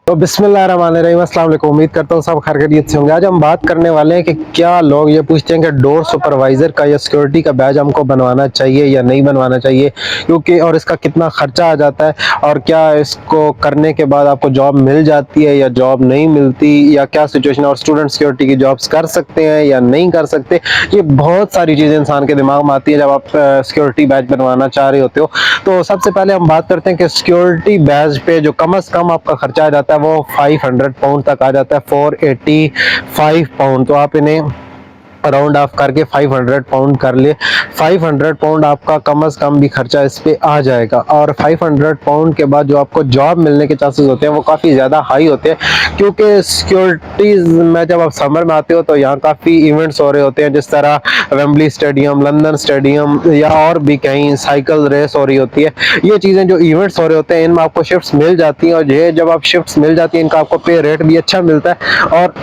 तो बिस्मिल्लाहिर्रहमानिर्रहीम, अस्सलाम वालेकुम। उम्मीद करता हूँ सब खैरियत से होंगे। आज हम बात करने वाले हैं कि क्या लोग ये पूछते हैं कि डोर सुपरवाइज़र का या सिक्योरिटी का बैज हमको बनवाना चाहिए या नहीं बनवाना चाहिए, क्योंकि और इसका कितना ख़र्चा आ जाता है, और क्या इसको करने के बाद आपको जॉब मिल जाती है या जॉब नहीं मिलती, या क्या सिचुएशन, और स्टूडेंट सिक्योरिटी की जॉब्स कर सकते हैं या नहीं कर सकते। ये बहुत सारी चीज़ें इंसान के दिमाग में आती है जब आप सिक्योरिटी बैज बनवाना चाह रहे होते हो। तो सबसे पहले हम बात करते हैं कि सिक्योरिटी बैज पे जो कम से कम आपका खर्चा आ जाता है वो 500 पाउंड तक आ जाता है, 485 पाउंड। तो आप इन्हें राउंड ऑफ करके 500 पाउंड कर ले। 500 पाउंड आपका कम से कम भी खर्चा इस पे आ जाएगा, और 500 पाउंड के बाद जो आपको जॉब मिलने के चांसेस होते हैं वो काफ़ी ज़्यादा हाई होते हैं, क्योंकि सिक्योरिटीज़ में जब आप समर में आते हो तो यहाँ काफ़ी इवेंट्स हो रहे होते हैं, जिस तरह वेम्बली स्टेडियम, लंदन स्टेडियम, या और भी कहीं साइकिल रेस हो रही होती है। ये चीज़ें जो इवेंट्स हो रहे होते हैं इनमें आपको शिफ्ट्स मिल जाती हैं, और ये जब आप शिफ्ट्स मिल जाती हैं इनका आपको पे रेट भी अच्छा मिलता है। और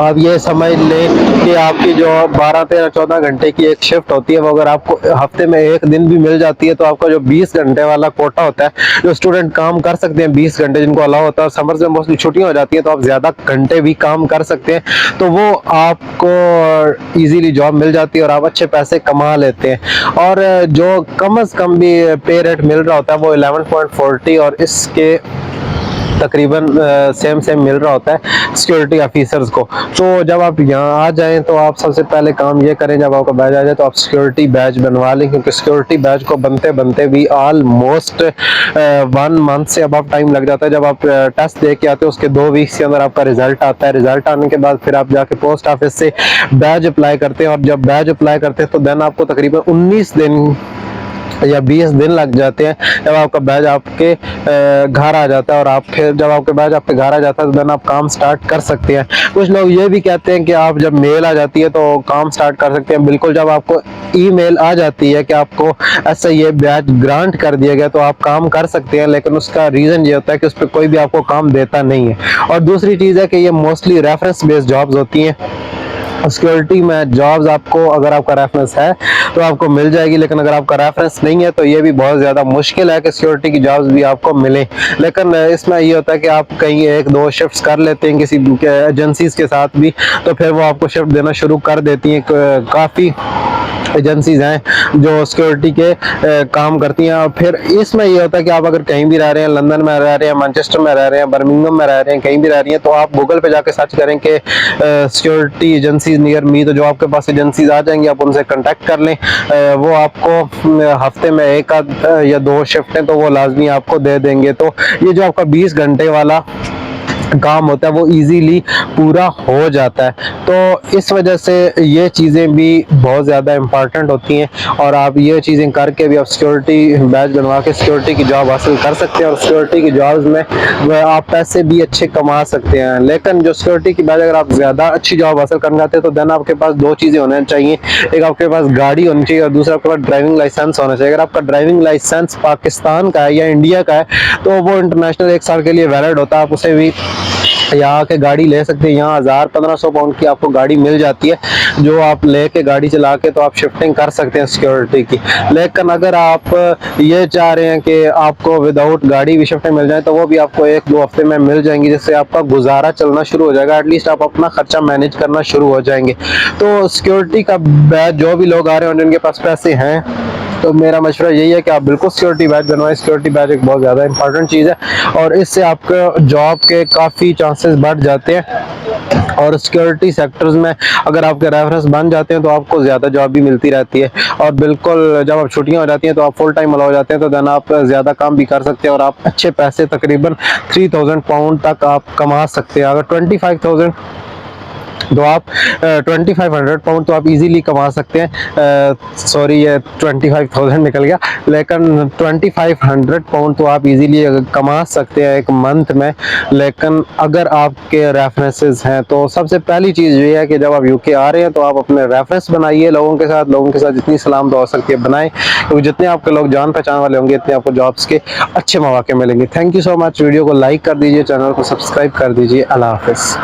आप ये समझ लें कि आपकी जो 12, 13, 14 घंटे की एक शिफ्ट होती है वो अगर आपको हफ्ते में एक दिन भी मिल जाती है तो आपका जो 20 घंटे वाला कोटा होता है, जो स्टूडेंट काम कर सकते हैं 20 घंटे जिनको अलाउ होता है, और समर में मोस्टली छुट्टियां हो जाती हैं तो आप ज़्यादा घंटे भी काम कर सकते हैं, तो वो आपको ईजीली जॉब मिल जाती है और आप अच्छे पैसे कमा लेते हैं। और जो कम से कम भी पे रेट मिल रहा होता है वो 11.40, और इसके तकरीबन सेम मिल रहा होता है सिक्योरिटी ऑफिसर्स को। तो जब आप यहाँ आ जाएं तो आप सबसे पहले काम ये करें, जब आपका बैज आ जाए तो आप सिक्योरिटी बैज बनवा लें, क्योंकि सिक्योरिटी बैज को बनते बनते भी ऑलमोस्ट 1 मंथ से अब टाइम लग जाता है। जब आप टेस्ट दे के आते हो उसके 2 वीक्स के अंदर आपका रिजल्ट आता है। रिजल्ट आने के बाद फिर आप जाके पोस्ट ऑफिस से बैज अप्लाई करते हैं, और जब बैज अप्लाई करते हैं तो देन आपको तकरीबन 19 दिन या 20 दिन लग जाते हैं जब आपका बैज आपके घर आ जाता है, और आप फिर जब आपके बैज आपके घर आ जाता है तो देन आप काम स्टार्ट कर सकते हैं। कुछ लोग ये भी कहते हैं कि आप जब मेल आ जाती है तो काम स्टार्ट कर सकते हैं। बिल्कुल, जब आपको ईमेल आ जाती है कि आपको ऐसा ये बैज ग्रांट कर दिया गया तो आप काम कर सकते हैं, लेकिन उसका रीज़न ये होता है कि उस पर कोई भी आपको काम देता नहीं है। और दूसरी चीज़ है कि ये मोस्टली रेफरेंस बेस्ड जॉब्स होती हैं। सिक्योरिटी में जॉब्स आपको अगर आपका रेफरेंस है तो आपको मिल जाएगी, लेकिन अगर आपका रेफरेंस नहीं है तो ये भी बहुत ज़्यादा मुश्किल है कि सिक्योरिटी की जॉब्स भी आपको मिले। लेकिन इसमें ये होता है कि आप कहीं 1-2 शिफ्ट्स कर लेते हैं किसी एजेंसीज के साथ भी, तो फिर वो आपको शिफ्ट देना शुरू कर देती हैं। काफ़ी एजेंसीज हैं जो सिक्योरिटी के काम करती हैं। और फिर इसमें ये होता है कि आप अगर कहीं भी रह रहे हैं, लंदन में रह रहे हैं, मैनचेस्टर में रह रहे हैं, बर्मिंघम में रह रहे हैं, कहीं भी रह रही हैं, तो आप गूगल पे जाके सर्च करें कि सिक्योरिटी एजेंसीज नियर मी, तो जो आपके पास एजेंसीज आ जाएंगी आप उनसे कांटेक्ट कर लें। वो आपको हफ्ते में 1 या 2 शिफ्टें तो वो लाजमी आपको दे देंगे। तो ये जो आपका 20 घंटे वाला काम होता है वो इजीली पूरा हो जाता है। तो इस वजह से ये चीज़ें भी बहुत ज़्यादा इम्पॉर्टेंट होती हैं, और आप ये चीज़ें करके भी आप सिक्योरिटी बैज बनवा के सिक्योरिटी की जॉब हासिल कर सकते हैं, और सिक्योरिटी की जॉब्स में आप पैसे भी अच्छे कमा सकते हैं। लेकिन जो सिक्योरिटी की बैज अगर आप ज़्यादा अच्छी जॉब हासिल करना चाहते हैं तो देन आपके पास 2 चीज़ें होना चाहिए। एक आपके पास गाड़ी होनी चाहिए, और दूसरा आपके पास ड्राइविंग लाइसेंस होना चाहिए। अगर आपका ड्राइविंग लाइसेंस पाकिस्तान का है या इंडिया का है तो वो इंटरनेशनल 1 साल के लिए वैलिड होता है। आप उसे भी यहाँ आके गाड़ी ले सकते हैं। यहाँ 1000-1500 पाउंड की आपको गाड़ी मिल जाती है, जो आप लेके गाड़ी चला के तो आप शिफ्टिंग कर सकते हैं सिक्योरिटी की। लेकिन अगर आप ये चाह रहे हैं कि आपको विदाउट गाड़ी भी शिफ्टिंग मिल जाए तो वो भी आपको 1-2 हफ्ते में मिल जाएंगी, जिससे आपका गुजारा चलना शुरू हो जाएगा। एटलीस्ट आप अपना खर्चा मैनेज करना शुरू हो जाएंगे। तो सिक्योरिटी का बैच जो भी लोग आ रहे हैं जिनके पास पैसे हैं, तो मेरा मशवरा यही है कि आप बिल्कुल सिक्योरिटी बैच बनवाएं। सिक्योरिटी बैच एक बहुत ज़्यादा इंपॉर्टेंट चीज़ है, और इससे आपके जॉब के काफ़ी चांसेस बढ़ जाते हैं। और सिक्योरिटी सेक्टर्स में अगर आपके रेफरेंस बन जाते हैं तो आपको ज़्यादा जॉब भी मिलती रहती है। और बिल्कुल जब आप छुट्टियां हो जाती हैं तो आप फुल टाइम अलाउ हो जाते हैं, तो देन आप ज़्यादा काम भी कर सकते हैं, और आप अच्छे पैसे तकरीबन 3000 पाउंड तक आप कमा सकते हैं। अगर 25,000 तो आप 2500 पाउंड तो आप इजीली कमा सकते हैं। सॉरी, ये 25,000 निकल गया, लेकिन 2500 पाउंड तो आप इजीली कमा सकते हैं 1 मंथ में। लेकिन अगर आपके रेफरेंसेस हैं तो सबसे पहली चीज़ ये है कि जब आप यूके आ रहे हैं तो आप अपने रेफरेंस बनाइए लोगों के साथ जितनी सलामत हो सकती है बनाएं, क्योंकि जितने आपके लोग जान पहचान वाले होंगे इतने आपको जॉब्स के अच्छे मौके मिलेंगे। Thank you so much. Video को लाइक कर दीजिए, चैनल को सब्सक्राइब कर दीजिए। अल्लाह हाफिज़।